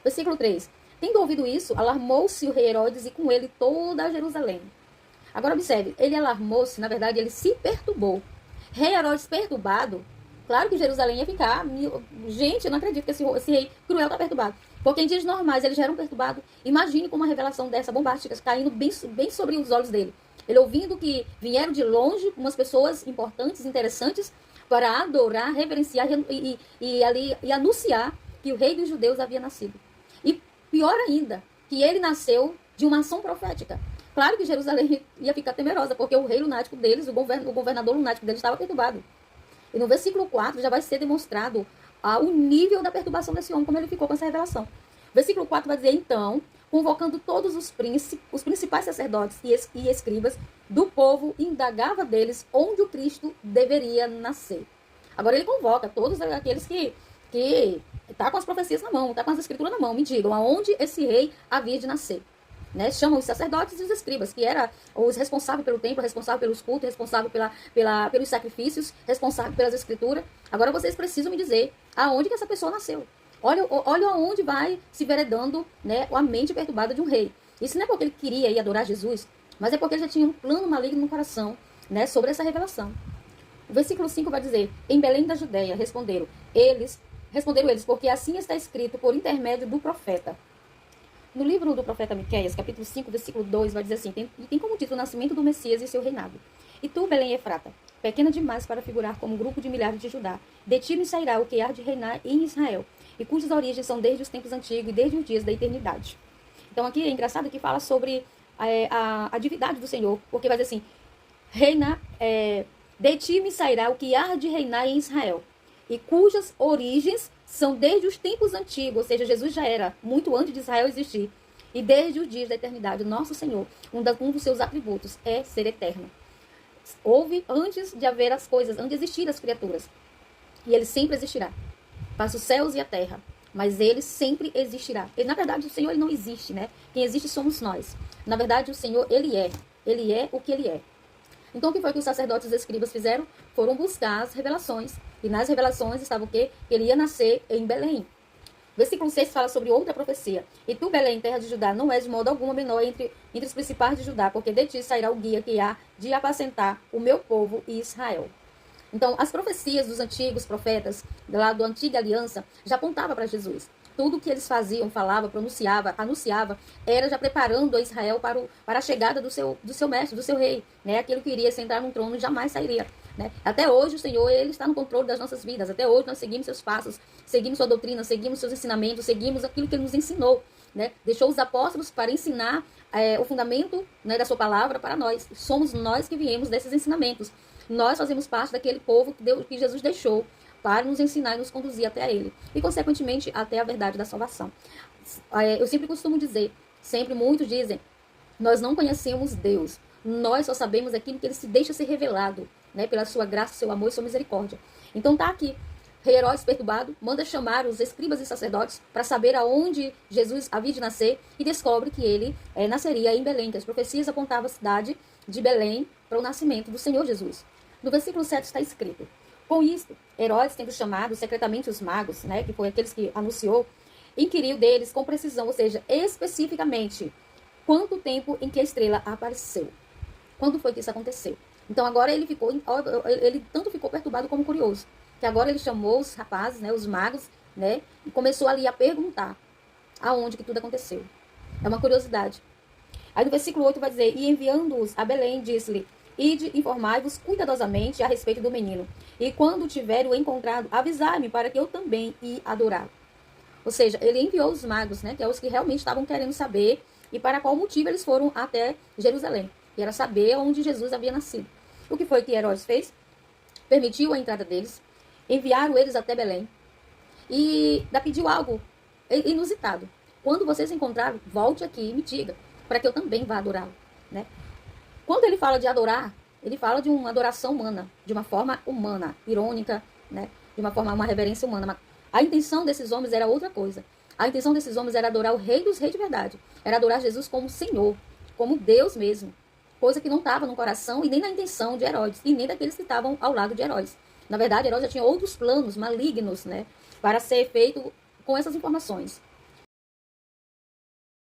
Versículo 3. Tendo ouvido isso, alarmou-se o rei Herodes e com ele toda Jerusalém. Agora observe, ele alarmou-se, na verdade ele se perturbou. Rei Herodes perturbado, claro que Jerusalém ia ficar, gente, eu não acredito que esse rei cruel está perturbado. Porque em dias normais ele já era um perturbado. Imagine com uma revelação dessa bombástica caindo bem sobre os olhos dele. Ele ouvindo que vieram de longe umas pessoas importantes, interessantes, para adorar, reverenciar e anunciar que o rei dos judeus havia nascido. E pior ainda, que ele nasceu de uma ação profética. Claro que Jerusalém ia ficar temerosa, porque o rei lunático deles, o governador lunático deles estava perturbado. E no versículo 4 já vai ser demonstrado o nível da perturbação desse homem, como ele ficou com essa revelação. Versículo 4 vai dizer, então, convocando todos os principais sacerdotes e escribas do povo, indagava deles onde o Cristo deveria nascer. Agora ele convoca todos aqueles que tá com as profecias na mão, tá com as escrituras na mão, me digam aonde esse rei havia de nascer. Né? Chamam os sacerdotes e os escribas, que eram os responsáveis pelo templo, responsáveis pelos cultos, responsáveis pelos sacrifícios, responsáveis pelas escrituras. Agora vocês precisam me dizer aonde que essa pessoa nasceu. Olha aonde vai se veredando, né, a mente perturbada de um rei. Isso não é porque ele queria ir adorar Jesus, mas é porque ele já tinha um plano maligno no coração, né, sobre essa revelação. O versículo 5 vai dizer, em Belém da Judeia responderam eles, porque assim está escrito por intermédio do profeta. No livro do profeta Miqueias, capítulo 5, versículo 2, vai dizer assim, tem como título o nascimento do Messias e seu reinado. E tu, Belém Efrata, pequena demais para figurar como grupo de milhares de Judá, de ti me sairá o que há de reinar em Israel, e cujas origens são desde os tempos antigos e desde os dias da eternidade. Então aqui é engraçado que fala sobre a divindade do Senhor, porque vai dizer assim, de ti me sairá o que há de reinar em Israel, e cujas origens são desde os tempos antigos, ou seja, Jesus já era muito antes de Israel existir, e desde os dias da eternidade. Nosso Senhor, um dos seus atributos é ser eterno. Houve antes de haver as coisas, antes de existir as criaturas, e ele sempre existirá. Passa os céus e a terra, mas ele sempre existirá. Na verdade, o Senhor ele não existe, né? Quem existe somos nós. Na verdade, o Senhor, ele é o que ele é. Então, o que foi que os sacerdotes e os escribas fizeram? Foram buscar as revelações. E nas revelações estava o quê? Ele ia nascer em Belém. Versículo 6 fala sobre outra profecia. E tu, Belém, terra de Judá, não és de modo algum menor entre os principais de Judá, porque de ti sairá o guia que há de apacentar o meu povo e Israel. Então, as profecias dos antigos profetas, lá da antiga aliança, já apontavam para Jesus. Tudo que eles faziam, falavam, anunciava, era já preparando a Israel para a chegada do seu mestre, do seu rei, né? Aquilo que iria sentar no trono e jamais sairia. Né? Até hoje o Senhor ele está no controle das nossas vidas. Até hoje nós seguimos seus passos, seguimos sua doutrina, seguimos seus ensinamentos, seguimos aquilo que ele nos ensinou. Né? Deixou os apóstolos para ensinar o fundamento, né, da sua palavra para nós. Somos nós que viemos desses ensinamentos. Nós fazemos parte daquele povo que Jesus deixou para nos ensinar e nos conduzir até ele. E, consequentemente, até a verdade da salvação. Eu sempre costumo dizer, muitos dizem, nós não conhecemos Deus. Nós só sabemos aquilo que ele se deixa ser revelado, né, pela sua graça, seu amor e sua misericórdia. Então tá aqui, rei Herodes perturbado, manda chamar os escribas e sacerdotes para saber aonde Jesus havia de nascer e descobre que ele nasceria em Belém, que as profecias apontavam a cidade de Belém para o nascimento do Senhor Jesus. No versículo 7 está escrito, com isto, Herodes, tendo chamado secretamente os magos, né, que foi aqueles que anunciou, inquiriu deles com precisão, ou seja, especificamente, quanto tempo em que a estrela apareceu. Quando foi que isso aconteceu? Então agora ele tanto ficou perturbado como curioso, que agora ele chamou os rapazes, né, os magos, né, e começou ali a perguntar aonde que tudo aconteceu. É uma curiosidade. Aí no versículo 8 vai dizer, e enviando-os a Belém, disse-lhe, ide informai-vos cuidadosamente a respeito do menino, e quando tiver o encontrado, avisai-me para que eu também ia adorá-lo. Ou seja, ele enviou os magos, né, que é os que realmente estavam querendo saber e para qual motivo eles foram até Jerusalém. E era saber onde Jesus havia nascido. O que foi que Herodes fez? Permitiu a entrada deles, enviaram eles até Belém e pediu algo inusitado. Quando vocês encontrarem, volte aqui e me diga, para que eu também vá adorá-lo, né? Quando ele fala de adorar, ele fala de uma adoração humana, de uma forma humana, irônica, né? De uma reverência humana. Mas a intenção desses homens era outra coisa. A intenção desses homens era adorar o rei dos reis de verdade. Era adorar Jesus como Senhor, como Deus mesmo. Coisa que não estava no coração e nem na intenção de Herodes, e nem daqueles que estavam ao lado de Herodes. Na verdade, Herodes já tinha outros planos malignos, né? Para ser feito com essas informações.